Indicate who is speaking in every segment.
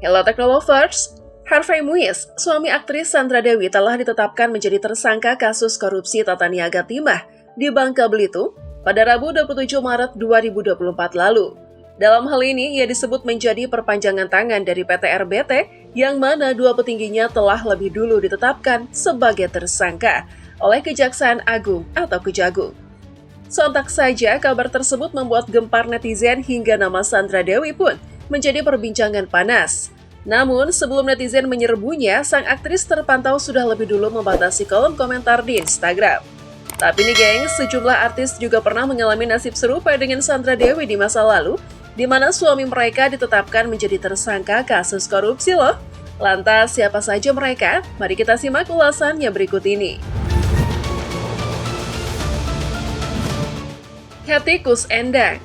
Speaker 1: Hello Technolovers, Harvey Muiz, suami aktris Sandra Dewi telah ditetapkan menjadi tersangka kasus korupsi tata niaga timah di Bangka Belitung pada Rabu 27 Maret 2024 lalu. Dalam hal ini, ia disebut menjadi perpanjangan tangan dari PT RBT yang mana dua petingginya telah lebih dulu ditetapkan sebagai tersangka oleh Kejaksaan Agung atau Kejagung. Sontak saja kabar tersebut membuat gempar netizen hingga nama Sandra Dewi pun menjadi perbincangan panas. Namun, sebelum netizen menyerbunya, sang aktris terpantau sudah lebih dulu membatasi kolom komentar di Instagram. Tapi nih geng, sejumlah artis juga pernah mengalami nasib serupa dengan Sandra Dewi di masa lalu, di mana suami mereka ditetapkan menjadi tersangka kasus korupsi loh. Lantas, siapa saja mereka? Mari kita simak ulasannya berikut ini. Hetty Koes Endang.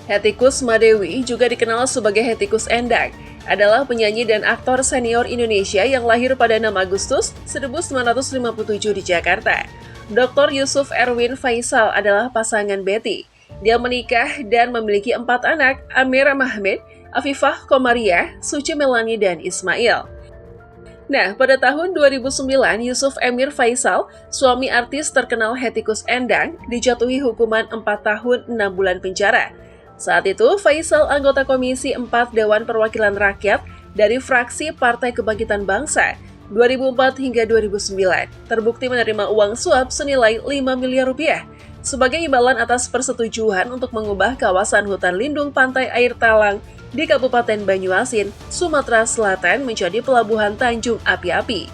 Speaker 1: Hetty Koesmadewi, juga dikenal sebagai Hetty Koes Endang, adalah penyanyi dan aktor senior Indonesia yang lahir pada 6 Agustus 1957 di Jakarta. Dr. Yusuf Erwin Faisal adalah pasangan Betty. Dia menikah dan memiliki 4 anak, Amir Mahmed, Afifah Komariah, Suci Melani, dan Ismail. Nah, pada tahun 2009, Yusuf Emir Faisal, suami artis terkenal Hetty Koes Endang, dijatuhi hukuman 4 tahun 6 bulan penjara. Saat itu, Faisal anggota Komisi 4 Dewan Perwakilan Rakyat dari fraksi Partai Kebangkitan Bangsa 2004 hingga 2009, terbukti menerima uang suap senilai 5 miliar rupiah sebagai imbalan atas persetujuan untuk mengubah kawasan hutan lindung pantai air Talang di Kabupaten Banyuasin, Sumatera Selatan menjadi pelabuhan Tanjung Api-Api.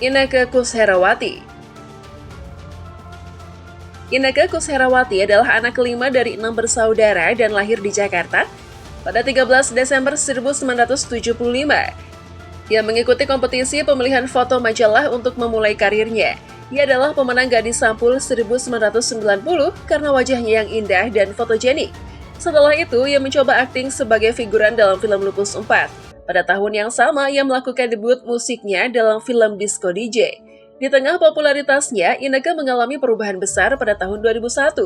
Speaker 1: Inneke Koesherawati. Inneke Koesherawati adalah anak kelima dari 6 bersaudara dan lahir di Jakarta pada 13 Desember 1975. Ia mengikuti kompetisi pemilihan foto majalah untuk memulai karirnya. Ia adalah pemenang Gadis Sampul 1990 karena wajahnya yang indah dan fotogenik. Setelah itu, ia mencoba akting sebagai figuran dalam film Lupus 4. Pada tahun yang sama, ia melakukan debut musiknya dalam film Disco DJ. Di tengah popularitasnya, Inneke mengalami perubahan besar pada tahun 2001.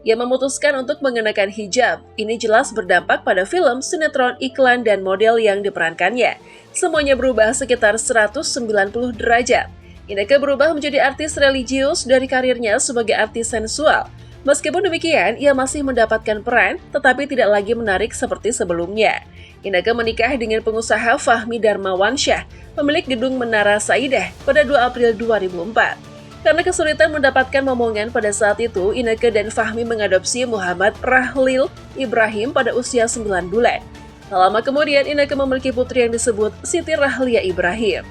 Speaker 1: Ia memutuskan untuk mengenakan hijab. Ini jelas berdampak pada film, sinetron, iklan, dan model yang diperankannya. Semuanya berubah sekitar 190 derajat. Inneke berubah menjadi artis religius dari karirnya sebagai artis sensual. Meskipun demikian, ia masih mendapatkan peran, tetapi tidak lagi menarik seperti sebelumnya. Inneke menikah dengan pengusaha Fahmi Darmawansyah, pemilik gedung Menara Saidah, pada 2 April 2004. Karena kesulitan mendapatkan momongan pada saat itu, Inneke dan Fahmi mengadopsi Muhammad Rahlil Ibrahim pada usia 9 bulan. Tak lama kemudian, Inneke memiliki putri yang disebut Siti Rahlia Ibrahim.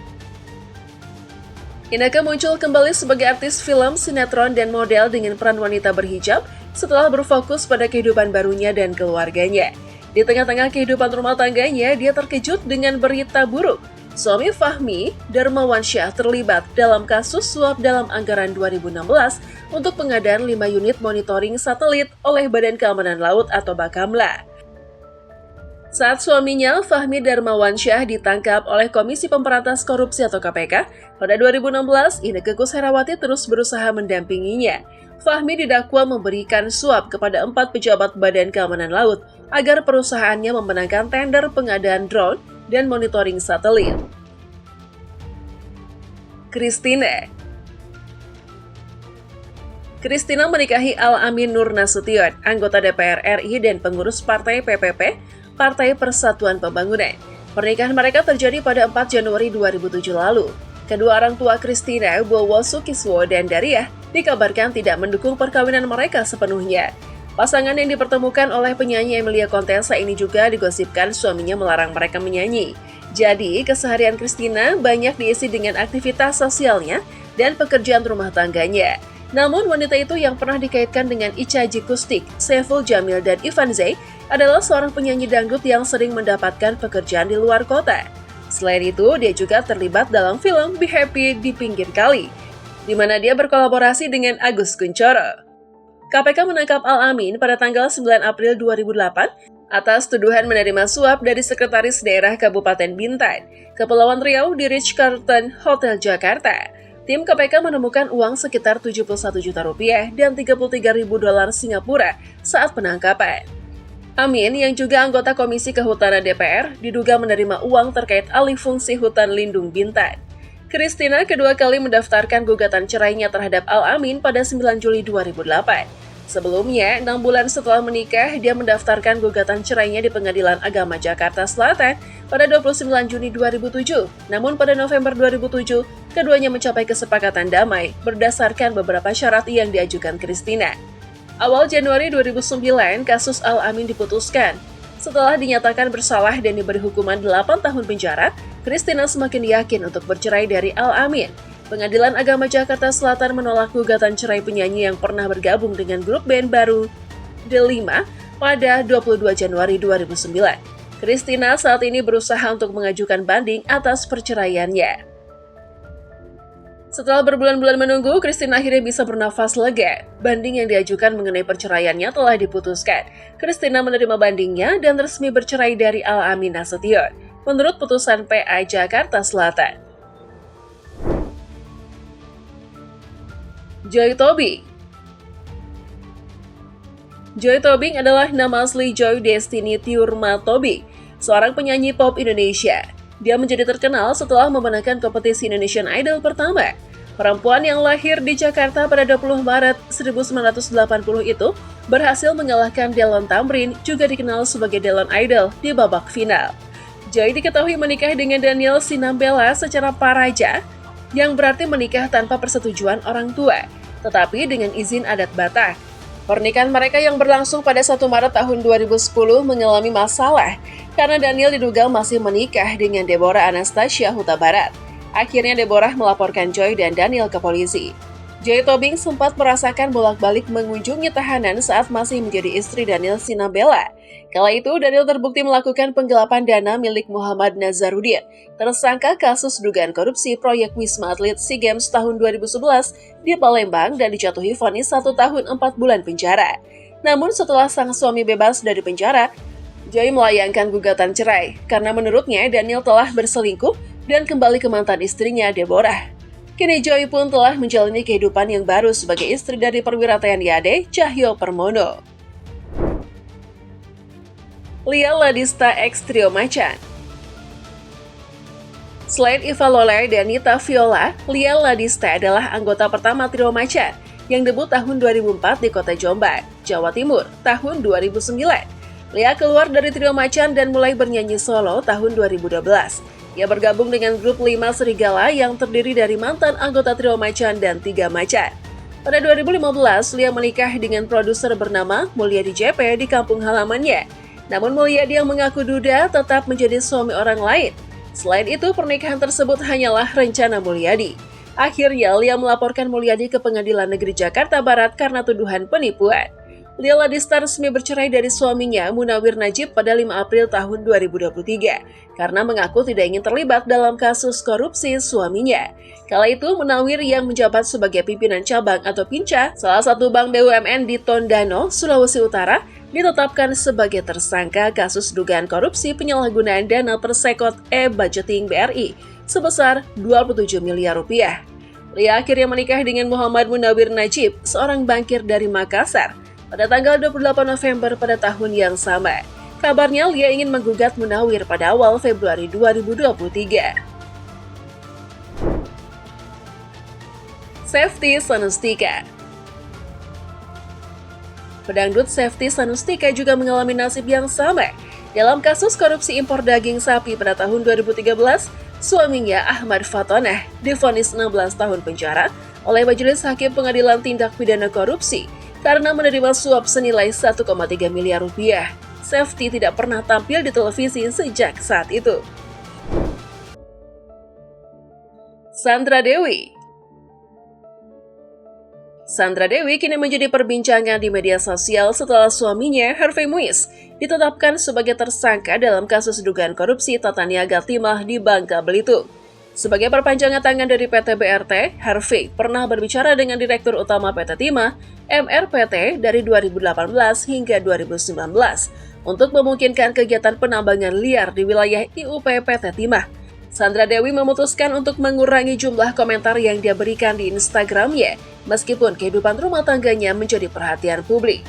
Speaker 1: Inneke muncul kembali sebagai artis film, sinetron, dan model dengan peran wanita berhijab setelah berfokus pada kehidupan barunya dan keluarganya. Di tengah-tengah kehidupan rumah tangganya, dia terkejut dengan berita buruk. Suami Fahmi Darmawansyah terlibat dalam kasus suap dalam anggaran 2016 untuk pengadaan 5 unit monitoring satelit oleh Badan Keamanan Laut atau Bakamla. Saat suaminya, Fahmi Darmawansyah, ditangkap oleh Komisi Pemberantas Korupsi atau KPK, pada 2016, Inneke Koesherawati terus berusaha mendampinginya. Fahmi didakwa memberikan suap kepada 4 pejabat Badan Keamanan Laut agar perusahaannya memenangkan tender pengadaan drone dan monitoring satelit. Christina menikahi Al-Amin Nur Nasution, anggota DPR RI dan pengurus Partai PPP, Partai Persatuan Pembangunan. Pernikahan mereka terjadi pada 4 Januari 2007 lalu. Kedua orang tua Christina, Bowo Sukiswo dan Dariah, dikabarkan tidak mendukung perkawinan mereka sepenuhnya. Pasangan yang dipertemukan oleh penyanyi Emilia Contessa ini juga digosipkan suaminya melarang mereka menyanyi. Jadi, keseharian Christina banyak diisi dengan aktivitas sosialnya dan pekerjaan rumah tangganya. Namun, wanita itu yang pernah dikaitkan dengan Ica Jikustik, Saiful Jamil, dan Ivan Zay adalah seorang penyanyi dangdut yang sering mendapatkan pekerjaan di luar kota. Selain itu, dia juga terlibat dalam film Be Happy di Pinggir Kali, di mana dia berkolaborasi dengan Agus Kuncoro. KPK menangkap Al-Amin pada tanggal 9 April 2008 atas tuduhan menerima suap dari Sekretaris Daerah Kabupaten Bintan, Kepulauan Riau di Ritz-Carlton Hotel Jakarta. Tim KPK menemukan uang sekitar 71 juta rupiah dan 33 ribu dolar Singapura saat penangkapan. Amin, yang juga anggota Komisi Kehutanan DPR, diduga menerima uang terkait alih fungsi hutan lindung Bintan. Christina kedua kali mendaftarkan gugatan cerainya terhadap Al-Amin pada 9 Juli 2008. Sebelumnya, 6 bulan setelah menikah, dia mendaftarkan gugatan cerainya di Pengadilan Agama Jakarta Selatan pada 29 Juni 2007. Namun pada November 2007, keduanya mencapai kesepakatan damai berdasarkan beberapa syarat yang diajukan Christina. Awal Januari 2009, kasus Al-Amin diputuskan. Setelah dinyatakan bersalah dan diberi hukuman 8 tahun penjara, Christina semakin yakin untuk bercerai dari Al-Amin. Pengadilan Agama Jakarta Selatan menolak gugatan cerai penyanyi yang pernah bergabung dengan grup band baru The5 pada 22 Januari 2009. Christina saat ini berusaha untuk mengajukan banding atas perceraiannya. Setelah berbulan-bulan menunggu, Christina akhirnya bisa bernafas lega. Banding yang diajukan mengenai perceraiannya telah diputuskan. Christina menerima bandingnya dan resmi bercerai dari Al-Amin Nasution, menurut putusan PA Jakarta Selatan. Joy Tobing. Joy Tobing adalah nama asli Joy Destiny Tiurma Tobing, seorang penyanyi pop Indonesia. Dia menjadi terkenal setelah memenangkan kompetisi Indonesian Idol pertama. Perempuan yang lahir di Jakarta pada 20 Maret 1980 itu berhasil mengalahkan Delon Tamrin, juga dikenal sebagai Delon Idol, di babak final. Joy diketahui menikah dengan Daniel Sinambela secara praja, yang berarti menikah tanpa persetujuan orang tua, tetapi dengan izin adat Batak. Pernikahan mereka yang berlangsung pada 1 Maret tahun 2010 mengalami masalah karena Daniel diduga masih menikah dengan Deborah Anastasia Huta Barat. Akhirnya Deborah melaporkan Joy dan Daniel ke polisi. Joy Tobing sempat merasakan bolak-balik mengunjungi tahanan saat masih menjadi istri Daniel Sinambela. Kala itu, Daniel terbukti melakukan penggelapan dana milik Muhammad Nazarudin, tersangka kasus dugaan korupsi proyek Wisma Atlet SEA Games tahun 2011 di Palembang dan dijatuhi vonis 1 tahun 4 bulan penjara. Namun setelah sang suami bebas dari penjara, Joy melayangkan gugatan cerai karena menurutnya Daniel telah berselingkuh dan kembali ke mantan istrinya Deborah. Kini Joy pun telah menjalani kehidupan yang baru sebagai istri dari perwira TNI AD Cahyo Permono. Lia Ladista X Trio Macan. Selain Iva Lola dan Nita Viola, Lia Ladista adalah anggota pertama Trio Macan yang debut tahun 2004 di kota Jombang, Jawa Timur, tahun 2009. Lia keluar dari Trio Macan dan mulai bernyanyi solo tahun 2012. Ia bergabung dengan grup 5 Serigala yang terdiri dari mantan anggota Trio Macan dan 3 Macan. Pada 2015, Lia menikah dengan produser bernama Mulyadi JP di kampung halamannya. Namun Mulyadi yang mengaku duda tetap menjadi suami orang lain. Selain itu, pernikahan tersebut hanyalah rencana Mulyadi. Akhirnya, Lia melaporkan Mulyadi ke Pengadilan Negeri Jakarta Barat karena tuduhan penipuan. Lia Ladista resmi bercerai dari suaminya, Munawir Najib, pada 5 April tahun 2023, karena mengaku tidak ingin terlibat dalam kasus korupsi suaminya. Kala itu, Munawir yang menjabat sebagai pimpinan cabang atau Pinca, salah satu bank BUMN di Tondano, Sulawesi Utara, ditetapkan sebagai tersangka kasus dugaan korupsi penyalahgunaan dana Persekot e-Budgeting BRI sebesar 27 miliar rupiah. Lia akhirnya menikah dengan Muhammad Munawir Najib, seorang bankir dari Makassar, pada tanggal 28 November pada tahun yang sama. Kabarnya Lia ingin menggugat Munawir pada awal Februari 2023. Safety Sanustika. Pedangdut Safety Sanustika juga mengalami nasib yang sama. Dalam kasus korupsi impor daging sapi pada tahun 2013, suaminya Ahmad Fatonah divonis 16 tahun penjara oleh Majelis Hakim Pengadilan Tindak Pidana Korupsi karena menerima suap senilai 1,3 miliar rupiah. Safety tidak pernah tampil di televisi sejak saat itu. Sandra Dewi. Sandra Dewi kini menjadi perbincangan di media sosial setelah suaminya, Harvey Muiz, ditetapkan sebagai tersangka dalam kasus dugaan korupsi tata niaga timah di Bangka Belitung. Sebagai perpanjangan tangan dari PT BRT, Harvey pernah berbicara dengan Direktur Utama PT Timah, MRPT, dari 2018 hingga 2019 untuk memungkinkan kegiatan penambangan liar di wilayah IUP PT Timah. Sandra Dewi memutuskan untuk mengurangi jumlah komentar yang dia berikan di Instagramnya, meskipun kehidupan rumah tangganya menjadi perhatian publik.